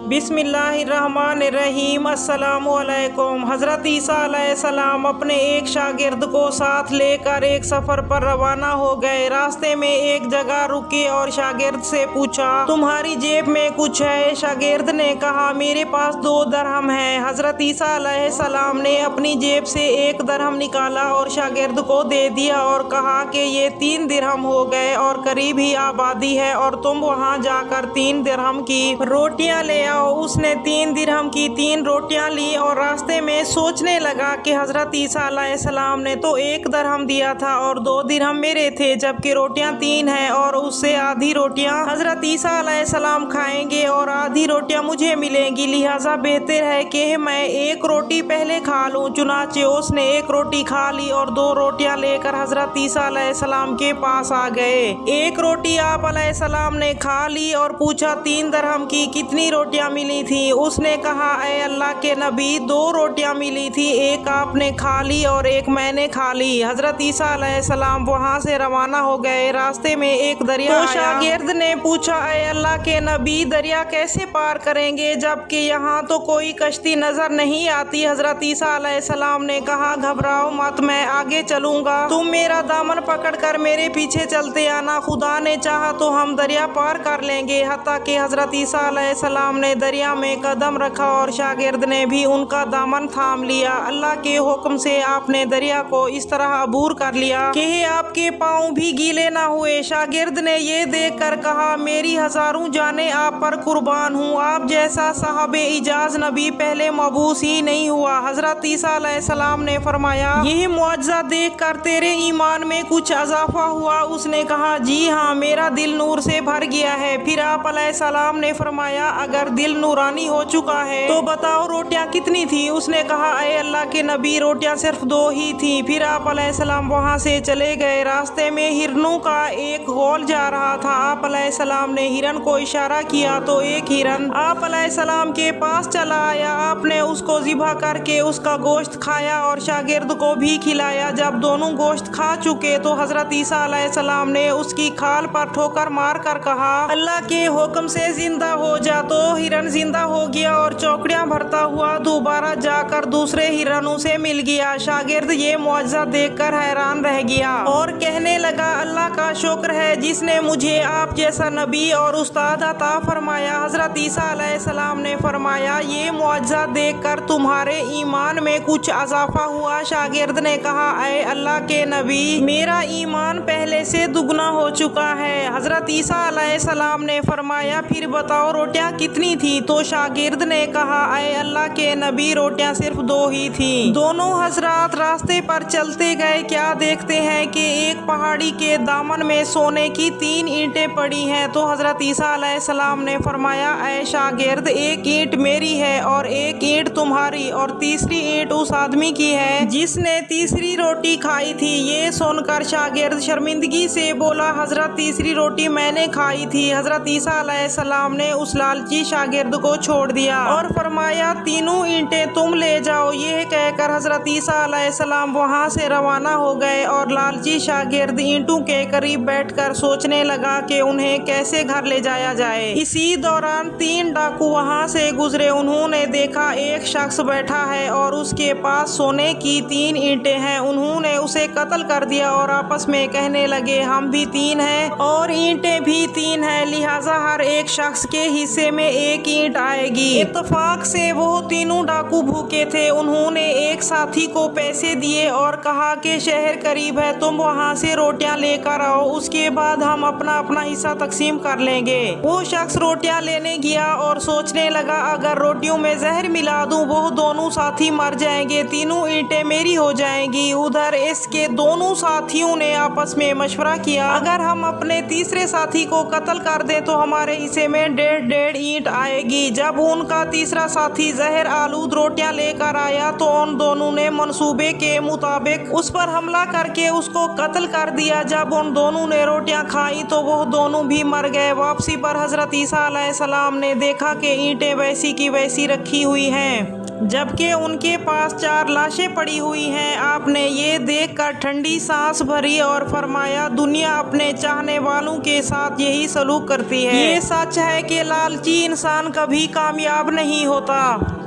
बिस्मिल्लाहिर्रहमानिर्रहीम। अस्सलामुअलैकुम। हज़रत ईसा अलैहिस्सलाम अपने एक शागिर्द को साथ लेकर एक सफ़र पर रवाना हो गए। रास्ते में एक जगह रुके और शागिर्द से पूछा, तुम्हारी जेब में कुछ है? शागिर्द ने कहा, मेरे पास 2 दरहम है। हज़रत ईसा अलैहिस्सलाम ने अपनी जेब से 1 दरहम निकाला और शागिर्द को दे दिया और कहा कि ये 3 दिरहम हो गए और करीब ही आबादी है और तुम वहाँ जाकर 3 दिरहम की रोटियां ले आओ। उसने 3 दिरहम की 3 रोटियां ली और रास्ते में सोचने लगा कि हज़रत ईसा अलैहिस्सलाम ने तो 1 दरहम दिया था और 2 दिरहम मेरे थे, जबकि रोटियां 3 हैं और उससे आधी रोटियां हज़रत ईसा अलैहिस्सलाम खाएंगे और आधी रोटियां मुझे मिलेंगी, लिहाजा बेहतर है कि मैं 1 रोटी पहले खा लूँ। चुनाचे उसने 1 रोटी खा ली और 2 रोटियां लेकर हज़रत ईसा अलैहिस्सलाम के पास आ गए। 1 रोटी आप अलैहिस्सलाम ने खा ली और पूछा, 3 दरहम की कितनी रोटियां मिली थी? उसने कहा, ऐ अल्लाह के नबी, 2 रोटियां मिली थी, 1 आपने खा ली और 1 मैंने खा ली। हज़रत ईसा अलैहिस्सलाम वहां से रवाना हो गए। रास्ते में एक दरिया आया। शागिर्द ने पूछा, ऐ अल्लाह के नबी, दरिया कैसे पार करेंगे जबकि यहाँ तो कोई कश्ती नजर नहीं आती? हज़रत ईसा अलैहिस्सलाम ने कहा, घबराओ मत, मैं आगे चलूंगा, तुम मेरा दामन पकड़कर मेरे पीछे चलते आना, खुदा ने चाहा तो हम दरिया पार कर लेंगे। हत्ता कि हज़रत ईसा अलैहिस्सलाम ने दरिया में कदम रखा और शागिर्द ने भी उनका दामन थाम लिया। अल्लाह के हुक्म से आपने दरिया को इस तरह अबूर कर लिया कि आपके पाँव भी गीले ना हुए। शागिर्द ने ये देखकर कहा, मेरी हज़ारों जानें आप पर कुर्बान हूँ, आप जैसा साहबे इजाज़ नबी पहले मबूस ही नहीं हुआ। हज़रत ईसा अलैहिस्सलाम ने फरमाया, यह मुआजिज़ा देखकर तेरे ईमान में कुछ इजाफा हुआ? उसने कहा, जी हाँ, मेरा दिल नूर से भर गया है। फिर आप अलैहिस्सलाम ने फरमाया, अगर दिल नूरानी हो चुका है तो बताओ रोटियां कितनी थी? उसने कहा, ऐ अल्लाह के नबी, रोटियां सिर्फ 2 ही थी। फिर आप अलैहिस्सलाम वहां से चले गए। रास्ते में हिरनों का एक गोल जा रहा था। आप अलैहिस्सलाम ने हिरन को इशारा किया तो एक हिरन आप अलैहिस्सलाम के पास चला आया। आपने उसको ज़िबा करके उसका गोश्त खाया और शागिर्द को भी खिलाया। जब दोनों गोश्त खा चुके तो हज़रत ईसा अलैहिस्सलाम ने उसकी खाल पर ठोकर मार कर कहा, अल्लाह के हुक्म से जिंदा हो जा। तो हिरन जिंदा हो गया और चौकड़ियां भरता हुआ दोबारा जाकर दूसरे हिरनों से मिल गया। शागिर्द ये मुआजिज़ा देखकर हैरान रह गया और कहने लगा, अल्लाह का शुक्र है जिसने मुझे आप जैसा नबी और उस्ताद अता फरमाया। हज़रत ईसा अलैहिस्सलाम ने फरमाया, ये मुआजिज़ा देखकर तुम्हारे ईमान में कुछ इजाफा हुआ? शागिर्द ने कहा, ऐ अल्लाह के नबी, मेरा ईमान पहले से दुगना हो चुका है। हज़रत ईसा अलैहिस्सलाम ने फरमाया, फिर बताओ रोटियां कितनी थी? तो शागिर्द ने कहा, ऐ अल्लाह के नबी, रोटियां सिर्फ 2 ही थी। दोनों हजरात रास्ते पर चलते गए। क्या देखते हैं कि एक पहाड़ी के दामन में सोने की 3 ईंटें पड़ी हैं। तो हज़रत ईसा अलैहिस्सलाम ने फरमाया, ऐ शागिर्द, 1 ईंट मेरी है और 1 ईंट तुम्हारी और तीसरी ईंट उस आदमी की है जिसने तीसरी रोटी खाई थी। ये सुनकर शागिर्द शर्मिंदगी से बोला, हज़रत, तीसरी रोटी मैंने खाई थी। हज़रत ईसा अलैहिस्सलाम ने उस लालची शागिर्द को छोड़ दिया और फरमाया, तीनों ईंटें तुम ले जाओ। यह कहकर हज़रत ईसा अलैहिस्सलाम वहां से रवाना हो गए और लालची शागिर्द ईंटों के करीब बैठकर सोचने लगा कि उन्हें कैसे घर ले जाया जाए। इसी दौरान 3 डाकू वहां से गुजरे। उन्होंने देखा एक शख्स बैठा है और उसके पास सोने की 3 ईंटें हैं। उन्होंने उसे कत्ल कर दिया और आपस में कहने लगे, हम भी 3 हैं और ईंटें भी 3 हैं, लिहाजा हर एक शख्स के हिस्से में 1 ईंट आएगी। इत्तफाक से वो तीनों डाकू भूखे थे। उन्होंने एक साथी को पैसे दिए और कहा कि शहर करीब है, तुम वहां से रोटियां लेकर आओ, उसके बाद हम अपना अपना हिस्सा तकसीम कर लेंगे। वो शख्स रोटियां लेने गया और सोचने लगा, अगर रोटियों में जहर मिला दूं वो दोनों साथी मर जाएंगे, तीनों ईंटें मेरी हो जाएंगी। उधर इसके दोनों साथियों ने आपस में मशवरा किया, अगर हम अपने तीसरे साथी को कत्ल कर दें तो हमारे हिस्से में 1.5 ईंट आएगी। जब उनका तीसरा साथी जहर आलूद रोटियां लेकर आया तो उन दोनों ने मंसूबे के मुताबिक उस पर हमला करके उसको कत्ल कर दिया। जब उन दोनों ने रोटियां खाई तो वो दोनों भी मर गए। वापसी पर हज़रत ईसा अलैहिस्सलाम ने देखा कि ईंटें वैसी की वैसी रखी हुई हैं। जबकि उनके पास 4 लाशें पड़ी हुई हैं। आपने ये देखकर ठंडी सांस भरी और फरमाया, दुनिया अपने चाहने वालों के साथ यही सलूक करती है। ये सच है कि लालची इंसान कभी कामयाब नहीं होता।